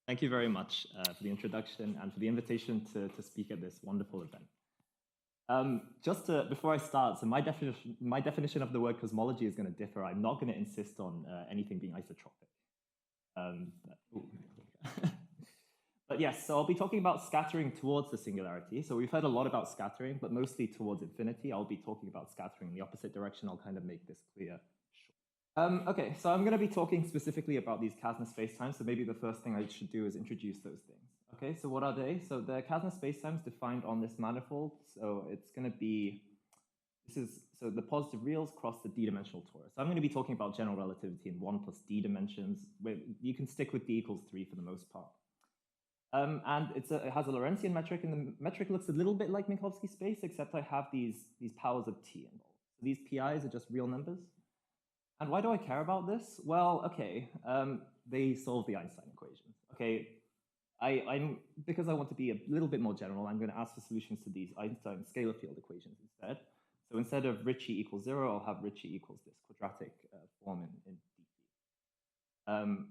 Thank you very much for the introduction and for the invitation to speak at this wonderful event. Before I start, so my definition of the word cosmology is going to differ. I'm not going to insist on anything being isotropic. But yes, so I'll be talking about scattering towards the singularity. So we've heard a lot about scattering, but mostly towards infinity. I'll be talking about scattering in the opposite direction. I'll kind of make this clear. Okay, so I'm going to be talking specifically about these Kasner spacetimes. So maybe the first thing I should do is introduce those things. Okay, so what are they? So the Kasner spacetimes defined on this manifold. So it's going to be, so the positive reals cross the d-dimensional torus. So I'm going to be talking about general relativity in 1 plus d dimensions. You can stick with d equals 3 for the most part. And it has a Lorentzian metric, and the metric looks a little bit like Minkowski space, except I have these powers of t involved. So these pi's are just real numbers. And why do I care about this? Well, okay, they solve the Einstein equations. Okay, because I want to be a little bit more general, I'm going to ask for solutions to these Einstein scalar field equations instead. So instead of Ricci equals 0, I'll have Ricci equals this quadratic form in dt.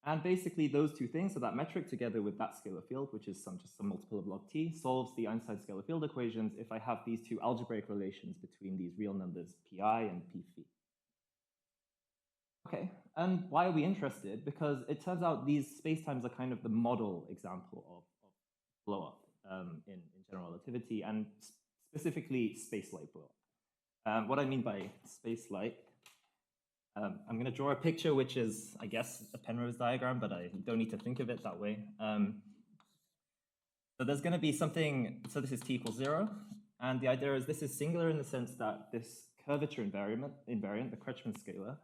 And basically those two things, so that metric together with that scalar field, which is just some multiple of log t, solves the Einstein scalar field equations if I have these two algebraic relations between these real numbers pi and p phi. Okay, and why are we interested? Because it turns out these spacetimes are kind of the model example of blow-up in general relativity, and specifically spacelike blow-up. What I mean by spacelike, I'm going to draw a picture which is, I guess, a Penrose diagram, but I don't need to think of it that way. So there's going to be something, so this is t equals 0, and the idea is this is singular in the sense that this curvature invariant, the Kretschmann scalar,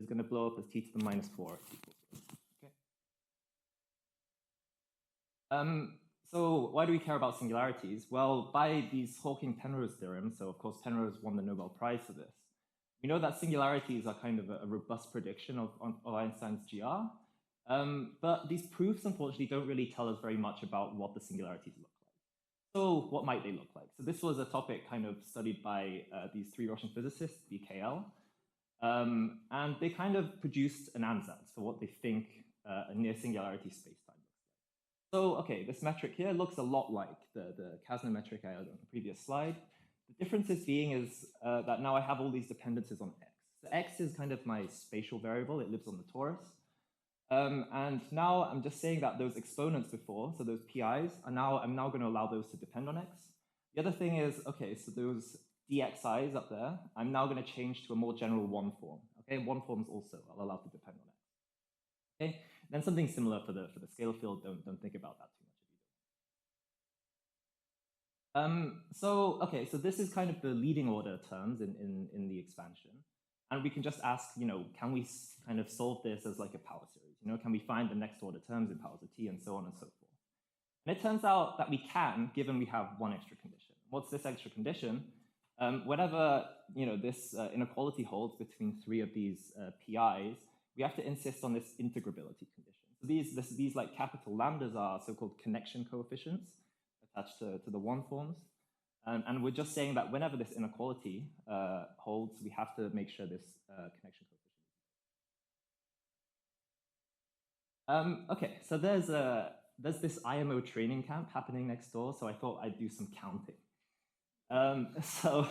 is going to blow up as t to the minus 4 equals 0. Okay. So why do we care about singularities? Well, by these Hawking-Penrose theorems, so of course Penrose won the Nobel Prize for this, we know that singularities are kind of a robust prediction of Einstein's GR, but these proofs unfortunately don't really tell us very much about what the singularities look like. So what might they look like? So this was a topic kind of studied by these three Russian physicists, BKL, and they kind of produced an ansatz for what they think a near singularity spacetime looks like. So, okay, this metric here looks a lot like the Kasner metric I had on the previous slide. The difference being is that now I have all these dependencies on x. So x is kind of my spatial variable. It lives on the torus. And now I'm just saying that those exponents before, so those pi's, I'm now going to allow those to depend on x. The other thing is, okay, so those dxi's up there, I'm now going to change to a more general one form. Okay, one forms also I'll allow to depend on x. Okay, then something similar for the scalar field. Don't think about that too much. So this is kind of the leading order terms in the expansion. And we can just ask, can we kind of solve this as like a power series? Can we find the next order terms in powers of t and so on and so forth? And it turns out that we can, given we have one extra condition. What's this extra condition? Whenever this inequality holds between three of these pi's, we have to insist on this integrability condition. So these like capital lambdas are so-called connection coefficients attached to the one forms. And we're just saying that whenever this inequality holds, we have to make sure this connection coefficient is. Okay, so there's this IMO training camp happening next door, so I thought I'd do some counting. So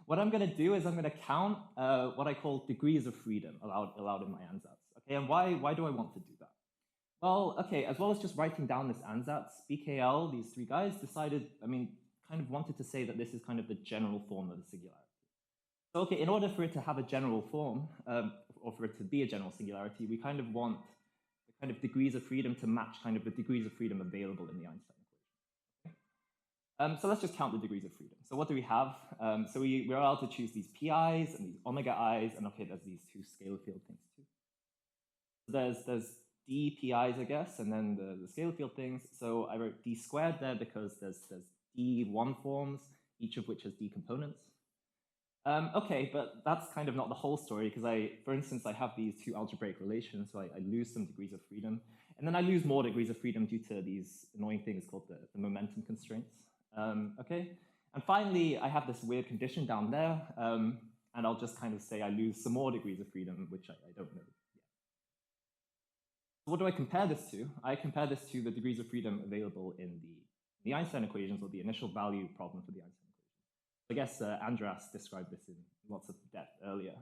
what I'm going to do is I'm going to count what I call degrees of freedom allowed in my ansatz. Okay, and why do I want to do that? Well, okay, as well as just writing down this ansatz, BKL, these three guys, decided, kind of wanted to say that this is kind of the general form of the singularity. So, okay, in order for it to have a general form, or for it to be a general singularity, we kind of want the kind of degrees of freedom to match kind of the degrees of freedom available in the Einstein equation. Okay? So let's just count the degrees of freedom. So what do we have? So we're allowed to choose these pi's and these omega i's, and okay, there's these two scalar field things too. So there's d pi's, I guess, and then the scalar field things. So I wrote d squared there because there's d1 forms, each of which has d components. Okay, but that's kind of not the whole story because for instance, I have these two algebraic relations, so I lose some degrees of freedom. And then I lose more degrees of freedom due to these annoying things called the momentum constraints. Okay, and finally, I have this weird condition down there, and I'll just kind of say I lose some more degrees of freedom, which I don't know yet. So what do I compare this to? I compare this to the degrees of freedom available in the Einstein equations, or the initial value problem for the Einstein equations. I guess Andreas described this in lots of depth earlier.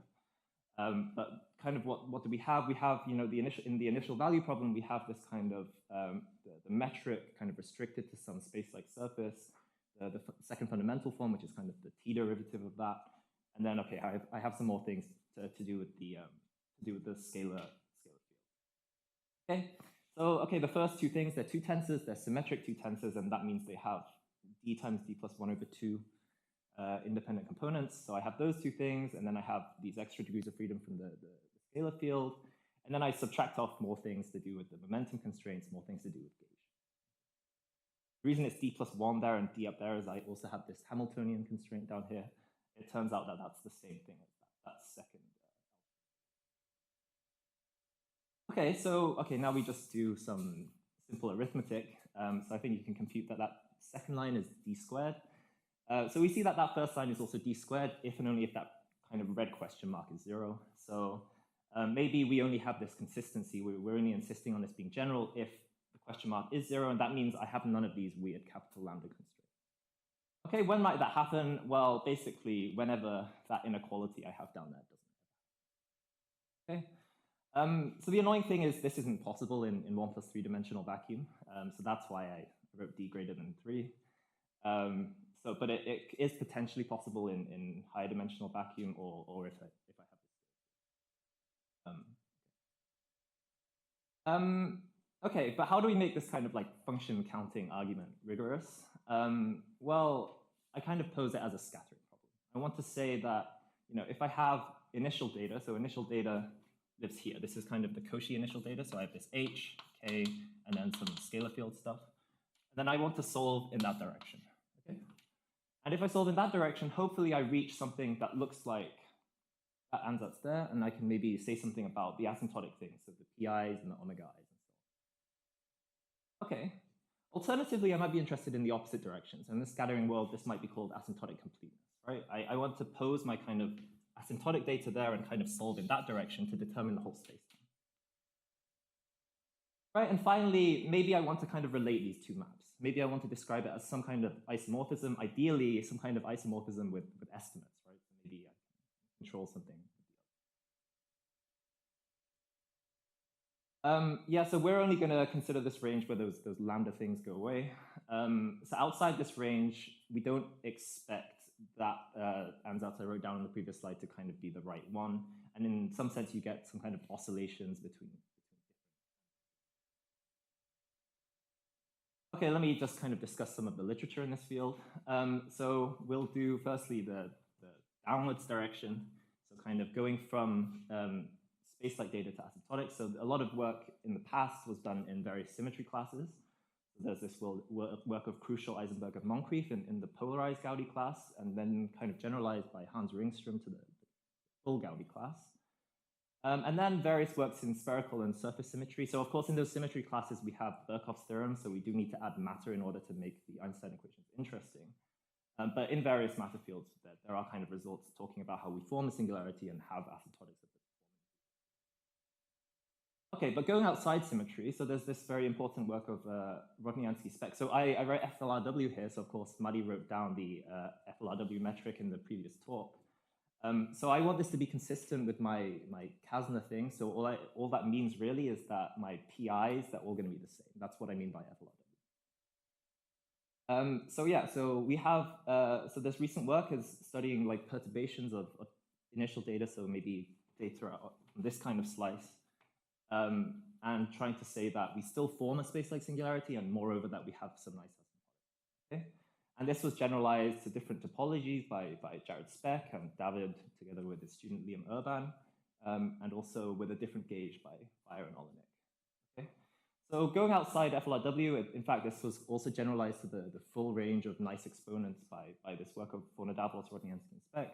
But kind of what do we have? We have, in the initial value problem, we have this kind of, the metric kind of restricted to some space-like surface, the second fundamental form, which is kind of the t derivative of that. And then, okay, I have some more things to do with the scalar field. Okay, so the first two things, they're two tensors, they're symmetric two tensors, and that means they have d times d plus 1 over 2 independent components. So I have those two things, and then I have these extra degrees of freedom from the scalar field, and then I subtract off more things to do with the momentum constraints, more things to do with gauge. The reason it's d plus 1 there and d up there is I also have this Hamiltonian constraint down here. It turns out that that's the same thing as that second. Okay, so now we just do some simple arithmetic. So I think you can compute that second line is d squared. So we see that first line is also d squared if and only if that kind of red question mark is 0. So maybe we only have this consistency. We're only insisting on this being general if the question mark is 0, and that means I have none of these weird capital lambda constraints. Okay, when might that happen? Well, basically, whenever that inequality I have down there doesn't. Okay. So the annoying thing is this isn't possible in 1 plus 3 dimensional vacuum. So that's why I wrote d greater than 3. But it is potentially possible in higher dimensional vacuum, or if I have this. Okay, but how do we make this kind of like function counting argument rigorous? Well, I kind of pose it as a scattering problem. I want to say that, if I have initial data, so initial data lives here. This is kind of the Cauchy initial data. So I have this h, k, and then some scalar field stuff. And then I want to solve in that direction. Okay. And if I solve in that direction, hopefully I reach something that looks like that ansatz there, and I can maybe say something about the asymptotic things, so the pi's and the omega i's and so on. Okay. Alternatively, I might be interested in the opposite directions. In the scattering world, this might be called asymptotic completeness, right? I want to pose my kind of asymptotic data there and kind of solve in that direction to determine the whole space. Right, and finally, maybe I want to kind of relate these two maps. Maybe I want to describe it as some kind of isomorphism, ideally some kind of isomorphism with estimates, right? So maybe I can control something. Yeah, so we're only going to consider this range where those lambda things go away. So outside this range, we don't expect that ansatz I wrote down on the previous slide to kind of be the right one. And in some sense, you get some kind of oscillations between different. Okay, let me just kind of discuss some of the literature in this field. So we'll do firstly the downwards direction. So kind of going from space-like data to asymptotics. So a lot of work in the past was done in various symmetry classes. So there's this work of Crucial, Eisenberg, and Moncrief in the polarized Gaudi class, and then kind of generalized by Hans Ringström to the full Gaudi class. And then various works in spherical and surface symmetry. So of course, in those symmetry classes, we have Birkhoff's theorem, so we do need to add matter in order to make the Einstein equations interesting. But in various matter fields, there are kind of results talking about how we form a singularity and have asymptotics of the Okay, but going outside symmetry, so there's this very important work of Rodniansky spec. So I write FLRW here, so of course Muddy wrote down the FLRW metric in the previous talk. So I want this to be consistent with my Kasner thing. So all that means really is that my PIs, they're all going to be the same. That's what I mean by FLRW. So yeah, so we have, so this recent work is studying like perturbations of initial data, so maybe data on this kind of slice. And trying to say that we still form a space-like singularity, and moreover that we have some nice asymptotics. Okay? And this was generalized to different topologies by Jared Speck and David, together with his student Liam Urban, and also with a different gauge by Fire and Olenek. Okay? So going outside FLRW, in fact, this was also generalized to the full range of nice exponents by this work of Fornadavlos, Rodniansky, and Speck,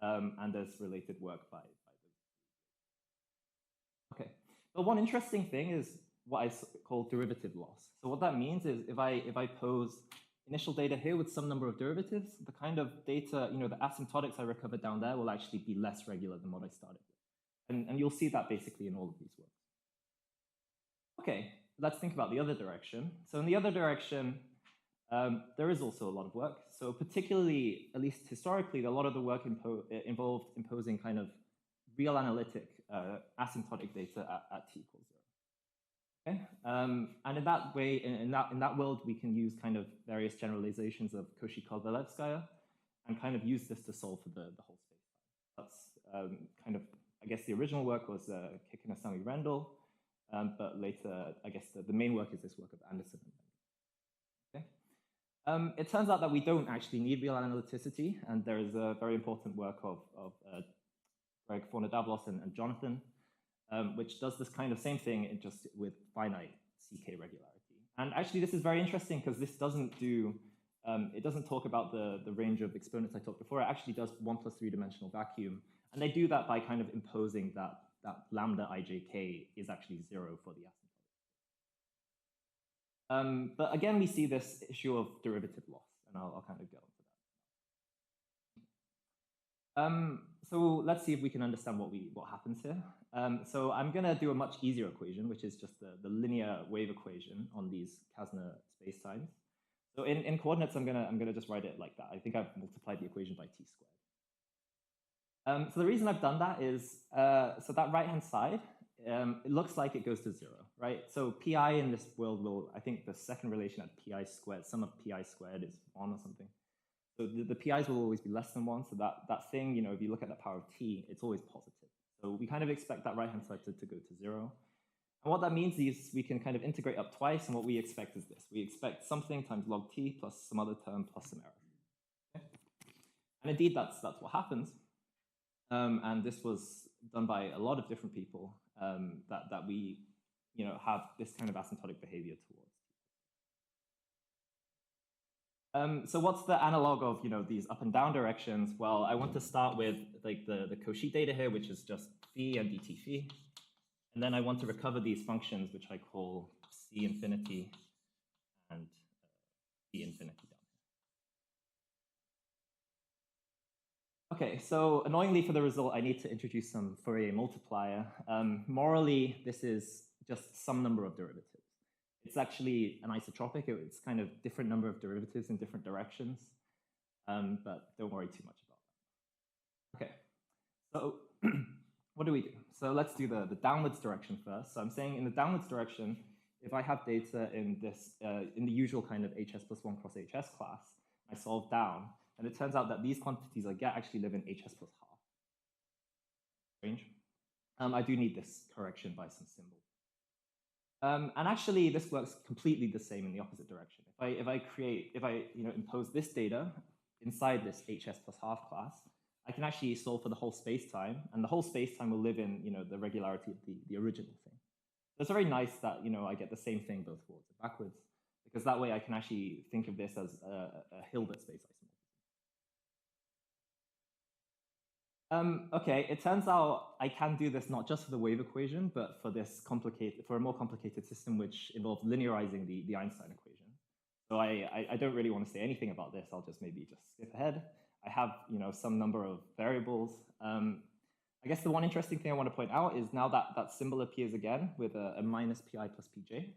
and there's related work by those. Okay. But one interesting thing is what I call derivative loss. So what that means is if I pose initial data here with some number of derivatives, the kind of data, the asymptotics I recover down there will actually be less regular than what I started with. And you'll see that basically in all of these works. Okay, let's think about the other direction. So in the other direction, there is also a lot of work. So particularly, at least historically, a lot of the work involved imposing kind of real analytic asymptotic data at t equals 0. Okay, and in that way, in that world, we can use kind of various generalizations of Cauchy-Kovalevskaya and kind of use this to solve for the whole space. That's kind of, I guess the original work was Kikunasamui-Rendell, but later, I guess the main work is this work of Anderson. Okay. It turns out that we don't actually need real analyticity, and there is a very important work of Greg Fornadavlos and Jonathan, which does this kind of same thing, just with finite CK regularity. And actually, this is very interesting because this doesn't do, it doesn't talk about the range of exponents I talked before. It actually does 1 plus 3-dimensional vacuum. And they do that by kind of imposing that lambda ijk is actually 0 for the asymptotic. But again, we see this issue of derivative loss, and I'll kind of go into that. So let's see if we can understand what happens here. So I'm going to do a much easier equation, which is just the linear wave equation on these Kasner spacetimes. So in coordinates, I'm gonna just write it like that. I think I've multiplied the equation by t squared. So the reason I've done that is, so that right-hand side, it looks like it goes to 0, right? So pi in this world will, I think the second relation at pi squared, sum of pi squared is 1 or something. So the pi's will always be less than 1, so that thing, you know, if you look at the power of t, it's always positive. So we kind of expect that right-hand side to go to 0. And what that means is we can kind of integrate up twice, and what we expect is this. We expect something times log t plus some other term plus some error. Okay? And indeed, that's what happens. And this was done by a lot of different people that we, you know, have this kind of asymptotic behavior towards. So what's the analog of, you know, these up and down directions? Well, I want to start with like the Cauchy data here, which is just phi and dt phi. And then I want to recover these functions, which I call c infinity and c infinity down here. Okay, so annoyingly for the result, I need to introduce some Fourier multiplier. Morally, this is just some number of derivatives. It's actually an isotropic. It's kind of different number of derivatives in different directions, but don't worry too much about that. Okay, so what do we do? So let's do the downwards direction first. So I'm saying in the downwards direction, if I have data in this in the usual kind of HS plus 1 cross HS class, I solve down, and it turns out that these quantities I get actually live in HS plus half. Strange. I do need this correction by some symbol. And actually, this works completely the same in the opposite direction. If I impose this data inside this HS plus half class, I can actually solve for the whole space-time, and the whole space-time will live in, you know, the regularity of the original thing. So it's very nice that, you know, I get the same thing both forwards and backwards, because that way I can actually think of this as a Hilbert space isomorphism. Okay, it turns out I can do this not just for the wave equation, but for a more complicated system which involves linearizing the Einstein equation. So I don't really want to say anything about this. I'll just maybe just skip ahead. I have, you know, some number of variables. I guess the one interesting thing I want to point out is now that symbol appears again with a minus pi plus pj.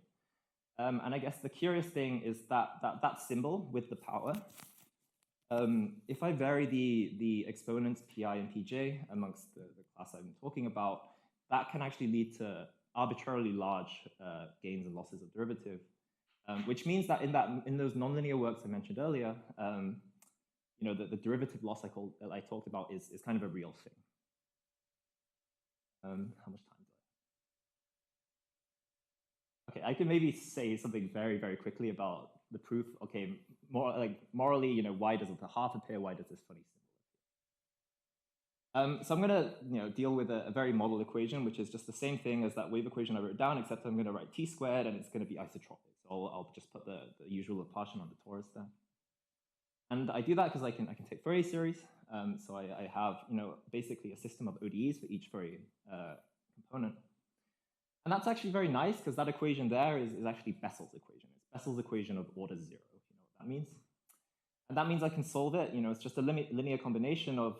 And I guess the curious thing is that symbol with the power, if I vary the exponents pi and pj amongst the class I've been talking about, that can actually lead to arbitrarily large gains and losses of derivative, which means that in those nonlinear works I mentioned earlier, you know, the derivative loss I talked about is kind of a real thing. How much time do I have? Okay, I can maybe say something very, very quickly about the proof. Okay, more like morally, you know, why doesn't the half appear? Why does this funny symbol appear? So I'm gonna, you know, deal with a very model equation, which is just the same thing as that wave equation I wrote down, except I'm gonna write t squared, and it's gonna be isotropic. So I'll just put the usual Laplacian on the torus there. And I do that because I can take Fourier series. So I have, you know, basically a system of ODEs for each Fourier component. And that's actually very nice because that equation there is actually Bessel's equation. It's Bessel's equation of order 0, if you know what that means. And that means I can solve it. You know, it's just a linear combination of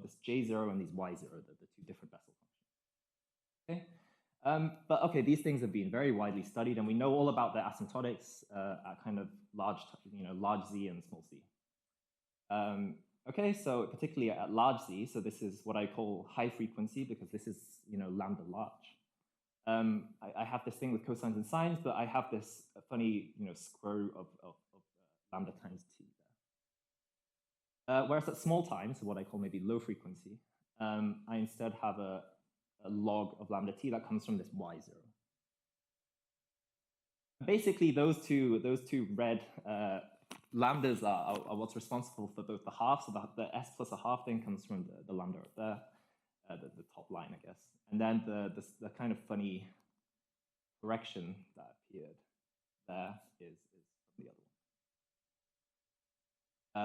this J0 and these Y0, the two different Bessel functions. Okay. But okay, these things have been very widely studied, and we know all about their asymptotics at kind of large Z and small z. Okay, so particularly at large z, so this is what I call high frequency because this is lambda large. I have this thing with cosines and sines, but I have this funny square root of lambda times t there. Whereas at small time, so what I call maybe low frequency, I instead have a log of lambda t that comes from this y0. Basically, those two red lambdas are what's responsible for both the halves. So the s plus a half thing comes from the lambda up there, the top line, I guess. And then the kind of funny correction that appeared there is from the other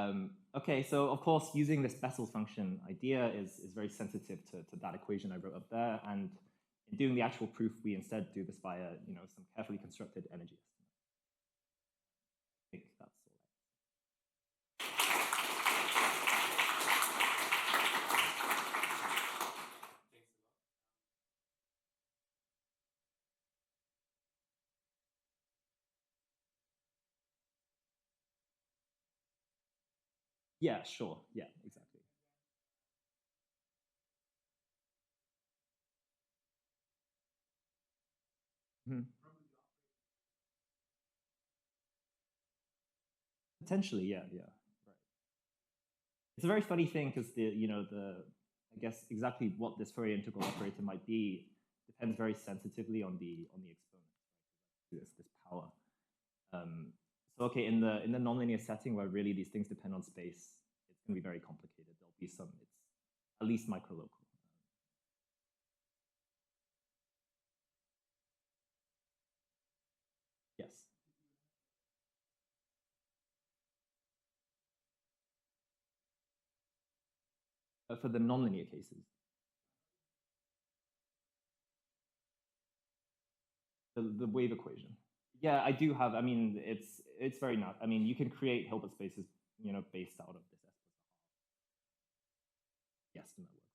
one. Okay, so of course, using this Bessel's function idea is very sensitive to that equation I wrote up there. And in doing the actual proof, we instead do this via some carefully constructed energy estimate. I think that's all. Yeah, sure. Yeah, exactly. Mm-hmm. Potentially, yeah. Right. It's a very funny thing because I guess exactly what this Fourier integral operator might be depends very sensitively on the exponent, right? This power. So okay, in the nonlinear setting where really these things depend on space, it's going to be very complicated. There'll be it's at least microlocal. Yes. For the nonlinear cases, the wave equation. Yeah, I do have. I mean, it's very not. I mean, you can create Hilbert spaces, based out of this S plus a half. Yes, and that works.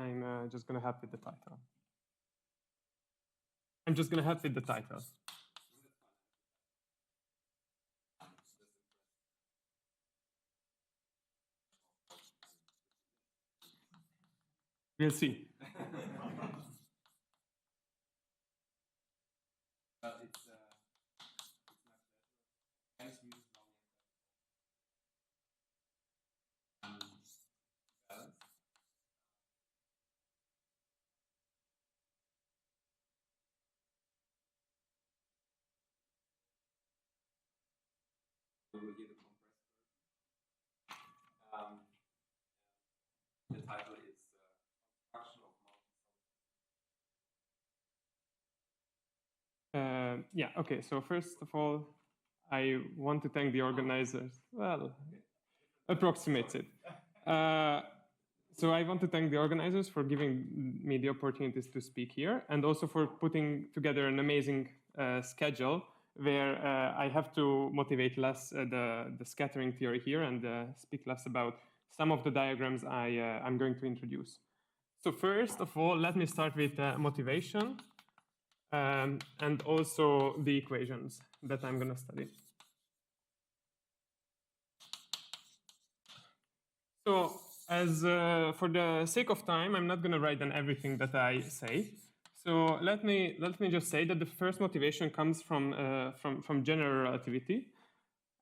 I'm just going to help with the title. I'm just going to help with the title. We'll see. The title is Construction of Multisolitons. Yeah, okay, so first of all, I want to thank the organizers. Well, approximates it. So I want to thank the organizers for giving me the opportunities to speak here, and also for putting together an amazing schedule where I have to motivate less the scattering theory here and speak less about some of the diagrams I'm going to introduce. So first of all, let me start with motivation and also the equations that I'm going to study. So as for the sake of time, I'm not going to write down everything that I say. So let me just say that the first motivation comes from general relativity.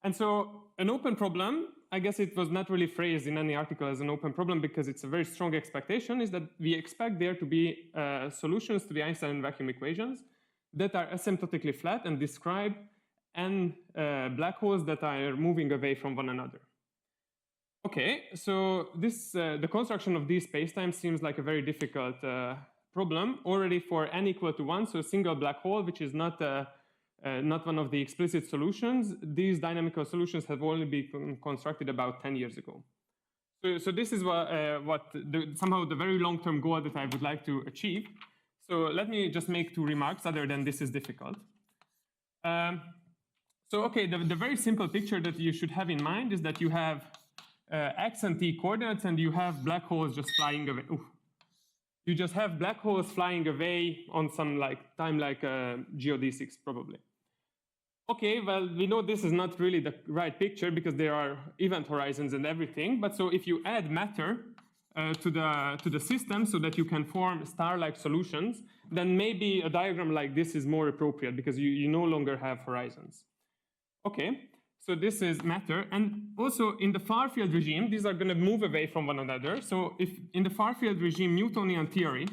And so an open problem I guess it was not really phrased in any article as an open problem because it's a very strong expectation, is that we expect there to be solutions to the Einstein vacuum equations that are asymptotically flat and describe n black holes that are moving away from one another. Okay, so this the construction of these spacetimes seems like a very difficult problem already for n equal to 1, so a single black hole, which is not one of the explicit solutions. These dynamical solutions have only been constructed about 10 years ago. So this is somehow the very long-term goal that I would like to achieve. So let me just make 2 remarks other than this is difficult. So okay, the very simple picture that you should have in mind is that you have x and t coordinates and you have black holes just flying away. Ooh. You just have black holes flying away on some time like geodesics probably. Okay, well, we know this is not really the right picture because there are event horizons and everything, but so if you add matter to the system so that you can form star-like solutions, then maybe a diagram like this is more appropriate because you no longer have horizons. Okay, so this is matter, and also in the far field regime, these are going to move away from one another. So if in the far field regime Newtonian theory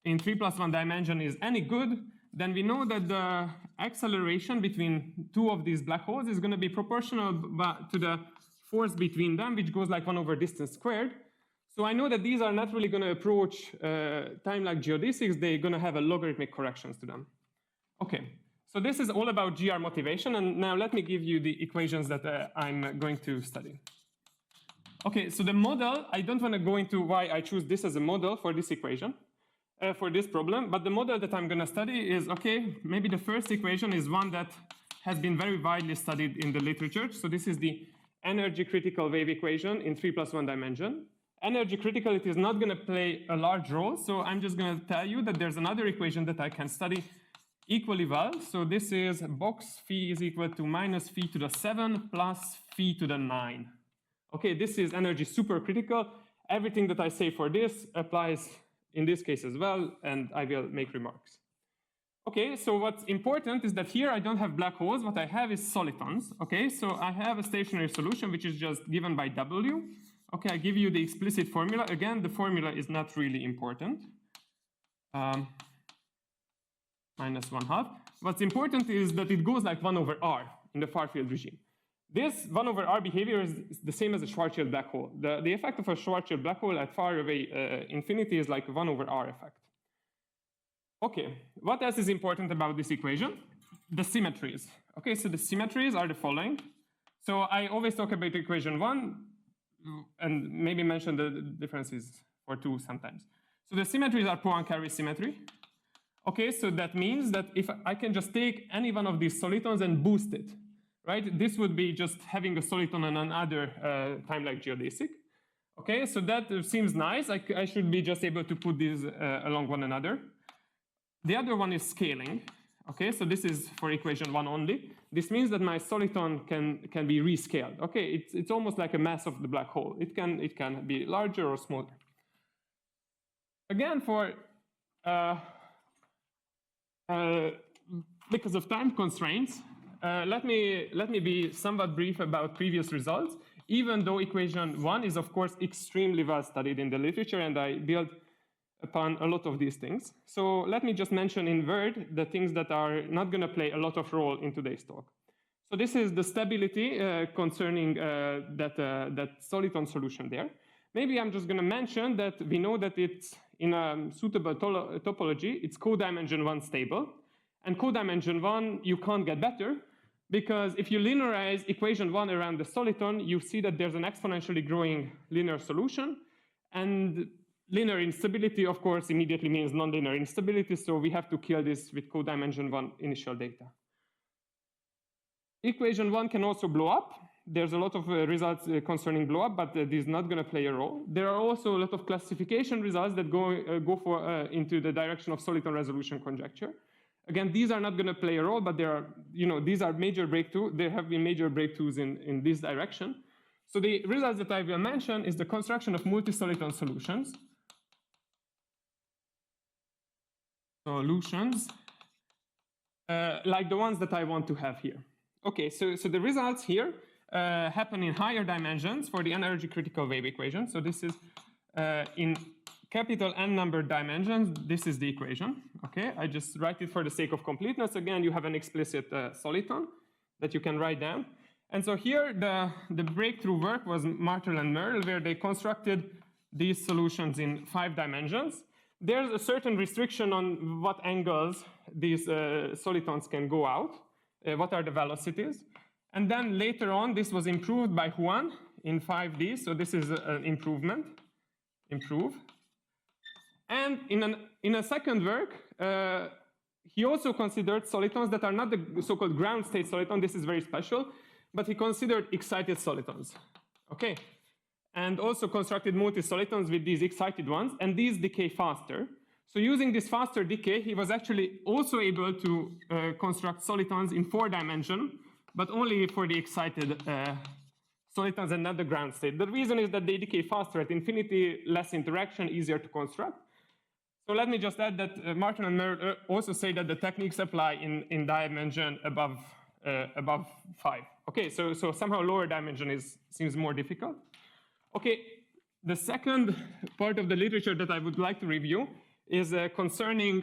in 3+1 dimension is any good, then we know that the acceleration between 2 of these black holes is going to be proportional to the force between them, which goes like 1 over distance squared. So I know that these are not really going to approach time like geodesics. They're going to have a logarithmic corrections to them. Okay, so this is all about GR motivation. And now let me give you the equations that I'm going to study. Okay, so the model, I don't want to go into why I choose this as a model for this equation. For this problem, but the model that I'm going to study is, okay, maybe the first equation is one that has been very widely studied in the literature. So this is the energy critical wave equation in 3+1 dimension. Energy criticality is not going to play a large role, so I'm just going to tell you that there's another equation that I can study equally well. So this is box phi is equal to minus phi to the 7 plus phi to the 9. Okay, this is energy supercritical. Everything that I say for this applies in this case as well, and I will make remarks. Okay, so what's important is that here I don't have black holes. What I have is solitons. Okay, so I have a stationary solution which is just given by W. Okay, I give you the explicit formula. Again, the formula is not really important. Minus 1/2. What's important is that it goes like 1 over R in the far field regime. This 1 over R behavior is the same as a Schwarzschild black hole. The effect of a Schwarzschild black hole at far away infinity is like a 1 over R effect. Okay, what else is important about this equation? The symmetries. Okay, so the symmetries are the following. So I always talk about equation 1 and maybe mention the differences for 2 sometimes. So the symmetries are Poincare symmetry. Okay, so that means that if I can just take any one of these solitons and boost it, right? This would be just having a soliton on another time like geodesic. Okay, so that seems nice. I should be just able to put these along one another. The other one is scaling. Okay, so this is for equation 1 only. This means that my soliton can be rescaled. Okay, it's almost like a mass of the black hole. It can be larger or smaller. Again, for because of time constraints, let me be somewhat brief about previous results, even though equation 1 is of course extremely well studied in the literature, and I build upon a lot of these things. So let me just mention in word the things that are not going to play a lot of role in today's talk. So this is the stability concerning that soliton solution there. Maybe I'm just going to mention that we know that it's in a suitable topology, it's codimension 1 stable. And codimension 1, you can't get better, because if you linearize equation 1 around the soliton, you see that there's an exponentially growing linear solution. And linear instability, of course, immediately means nonlinear instability, so we have to kill this with codimension 1 initial data. Equation 1 can also blow up. There's a lot of results concerning blow up, but this is not going to play a role. There are also a lot of classification results that go into the direction of soliton resolution conjecture. Again, these are not going to play a role, but there are, these are major breakthroughs. There have been major breakthroughs in this direction. So the results that I will mention is the construction of multisoliton solutions. Like the ones that I want to have here. Okay, so the results here, happen in higher dimensions for the energy critical wave equation. So this is in capital N number dimensions. This is the equation. Okay, I just write it for the sake of completeness. Again, you have an explicit soliton that you can write down. And so here the breakthrough work was Martel and Merle, where they constructed these solutions in 5 dimensions. There's a certain restriction on what angles these solitons can go out, what are the velocities. And then later on, this was improved by Juan in 5D. So this is an improvement, improve. And in a second work, he also considered solitons that are not the so-called ground state soliton. This is very special. But he considered excited solitons. Okay. And also constructed multisolitons with these excited ones, and these decay faster. So using this faster decay, he was actually also able to construct solitons in 4 dimensions, but only for the excited solitons and not the ground state. The reason is that they decay faster at infinity, less interaction, easier to construct. So let me just add that Martin and Merle also say that the techniques apply in dimension above 5. Okay, so somehow lower dimension seems more difficult. Okay, the second part of the literature that I would like to review is concerning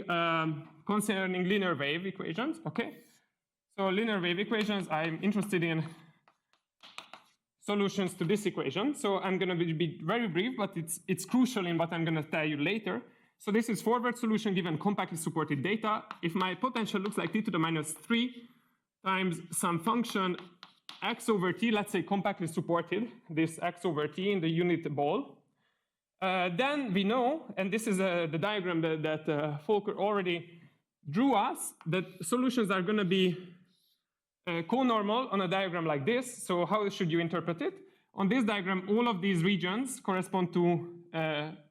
linear wave equations. Okay, so linear wave equations, I'm interested in solutions to this equation. So I'm going to be very brief, but it's crucial in what I'm going to tell you later. So this is forward solution given compactly supported data. If my potential looks like t to the minus 3 times some function x over t, let's say compactly supported, this x over t in the unit ball, then we know, and this is the diagram that Volker already drew us, that solutions are going to be co-normal on a diagram like this. So how should you interpret it? On this diagram, all of these regions correspond to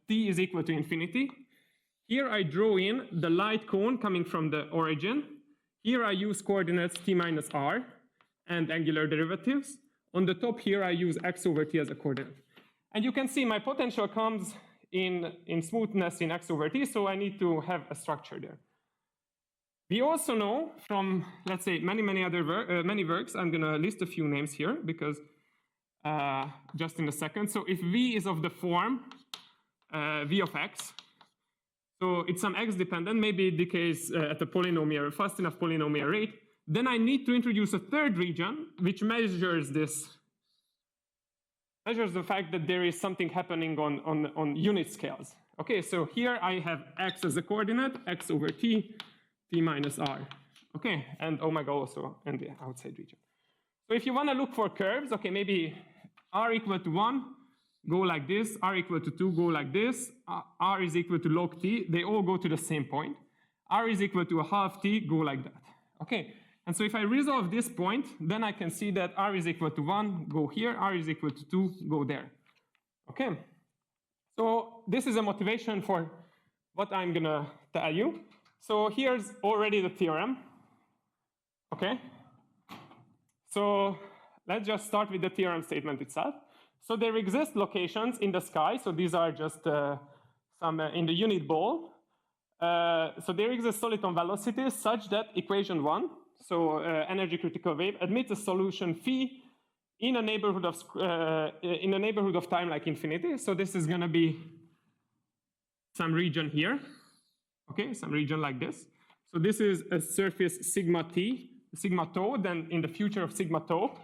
t is equal to infinity. Here I draw in the light cone coming from the origin. Here I use coordinates t minus r and angular derivatives. On the top here, I use x over t as a coordinate. And you can see my potential comes in smoothness in x over t, so I need to have a structure there. We also know from, let's say, many works, I'm going to list a few names here, because just in a second. So if v is of the form v of x, so it's some x dependent, maybe it decays at a polynomial, fast enough polynomial rate, then I need to introduce a third region which measures the fact that there is something happening on unit scales. Okay, so here I have x as a coordinate, x over t, t minus r. Okay, and omega also in the outside region. So if you want to look for curves, okay, maybe r equal to 1, go like this, r equal to 2, go like this, r is equal to log t, they all go to the same point. R is equal to a half t, go like that. Okay. And so if I resolve this point, then I can see that r is equal to 1, go here, r is equal to 2, go there. Okay? So this is a motivation for what I'm going to tell you. So here's already the theorem. Okay? So let's just start with the theorem statement itself. So there exist locations in the sky. So these are just some in the unit ball. So there exist soliton velocities such that equation 1, so energy critical wave, admits a solution phi in a neighborhood of time like infinity. So this is going to be some region here, okay, some region like this. So this is a surface sigma t, sigma tau. Then in the future of sigma tau,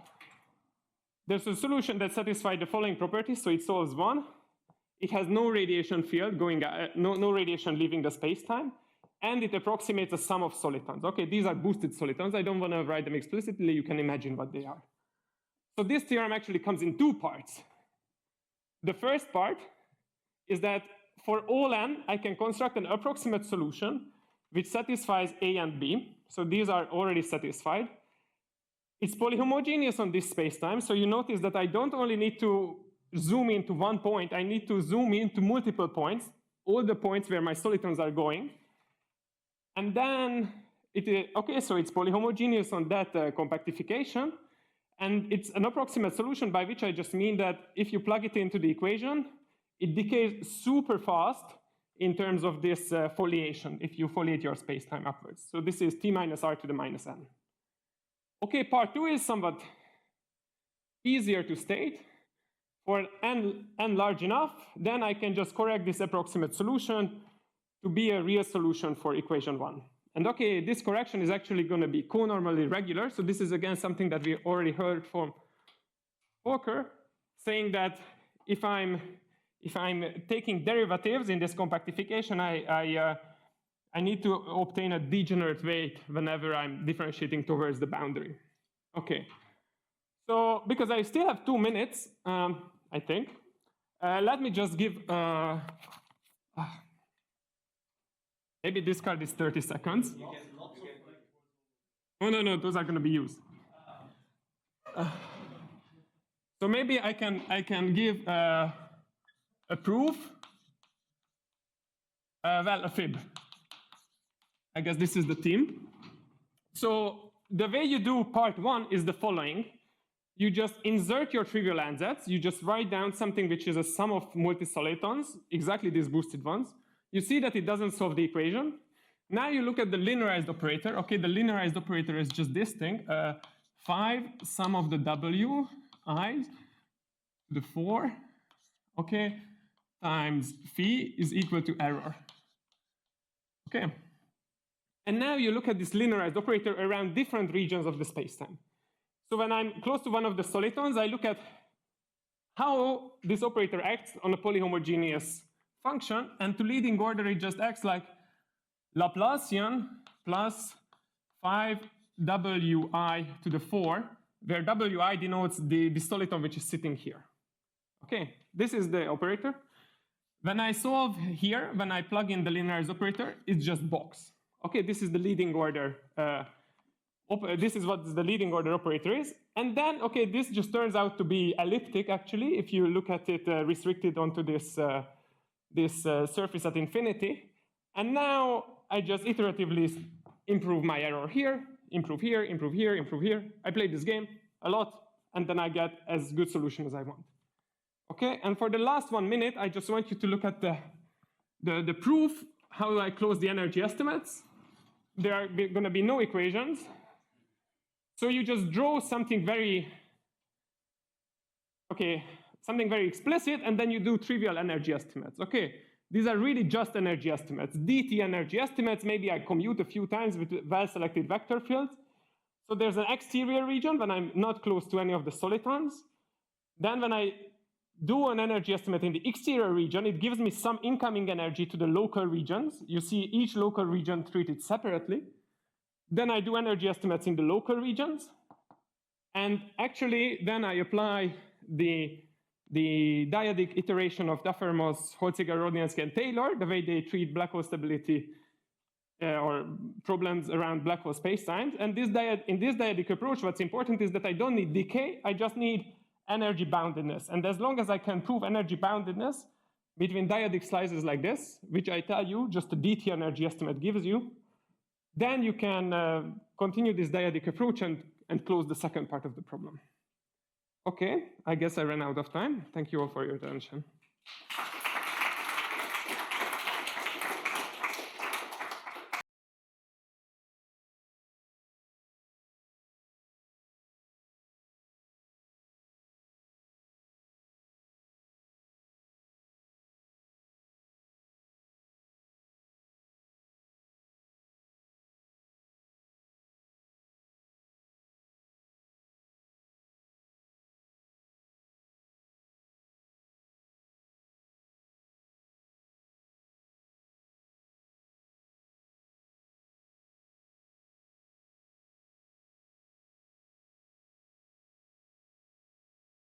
there's a solution that satisfies the following properties. So it solves 1. It has no radiation field going, no radiation leaving the spacetime. And it approximates a sum of solitons. Okay, these are boosted solitons. I don't want to write them explicitly. You can imagine what they are. So this theorem actually comes in 2 parts. The first part is that for all n, I can construct an approximate solution which satisfies A and B. So these are already satisfied. It's polyhomogeneous on this spacetime. So you notice that I don't only need to zoom into one point. I need to zoom into multiple points, all the points where my solitons are going. And then, okay, so it's polyhomogeneous on that compactification. And it's an approximate solution, by which I just mean that if you plug it into the equation, it decays super fast in terms of this foliation, if you foliate your spacetime upwards. So this is t minus r to the minus n. Okay, part 2 is somewhat easier to state. For n large enough, then I can just correct this approximate solution to be a real solution for equation 1. And okay, this correction is actually going to be co-normally regular. So this is again something that we already heard from Walker, saying that if I'm taking derivatives in this compactification, I need to obtain a degenerate weight whenever I'm differentiating towards the boundary. Okay. So because I still have 2 minutes, I think, let me just give, maybe this card is 30 seconds. Oh, no, those are going to be used. So maybe I can give a proof, well, a fib. I guess this is the theme. So the way you do part 1 is the following. You just insert your trivial ansatz. You just write down something which is a sum of multisolitons, exactly these boosted ones. You see that it doesn't solve the equation. Now you look at the linearized operator. Okay, the linearized operator is just this thing. 5 sum of the w i's to the 4, okay, times phi is equal to error. Okay. And now you look at this linearized operator around different regions of the spacetime. So when I'm close to one of the solitons, I look at how this operator acts on a polyhomogeneous function, and to leading order, it just acts like Laplacian plus 5wi to the 4, where wi denotes the soliton which is sitting here. Okay, this is the operator. When I solve here, when I plug in the linearized operator, it's just box. Okay, this is the leading order. This is what the leading order operator is. And then, okay, this just turns out to be elliptic, actually, if you look at it restricted onto this, surface at infinity. And now I just iteratively improve my error here, improve here, improve here, improve here. I play this game a lot, and then I get as good solution as I want. Okay, and for the last 1 minute, I just want you to look at the proof, how I close the energy estimates. There are going to be no equations. So you just draw something very, okay, something very explicit, and then you do trivial energy estimates. Okay, these are really just energy estimates. DT energy estimates, maybe I commute a few times with well-selected vector fields. So there's an exterior region when I'm not close to any of the solitons. Then when I do an energy estimate in the exterior region, it gives me some incoming energy to the local regions. You see each local region treated separately. Then I do energy estimates in the local regions. And actually, then I apply the dyadic iteration of Duff-Hermos, Holziger, Rodniansky, and Taylor, the way they treat black hole stability or problems around black hole spacetimes. And in this dyadic approach, what's important is that I don't need decay. I just need energy boundedness. And as long as I can prove energy boundedness between dyadic slices like this, which I tell you just a DT energy estimate gives you, then you can continue this dyadic approach and close the second part of the problem. Okay, I guess I ran out of time. Thank you all for your attention.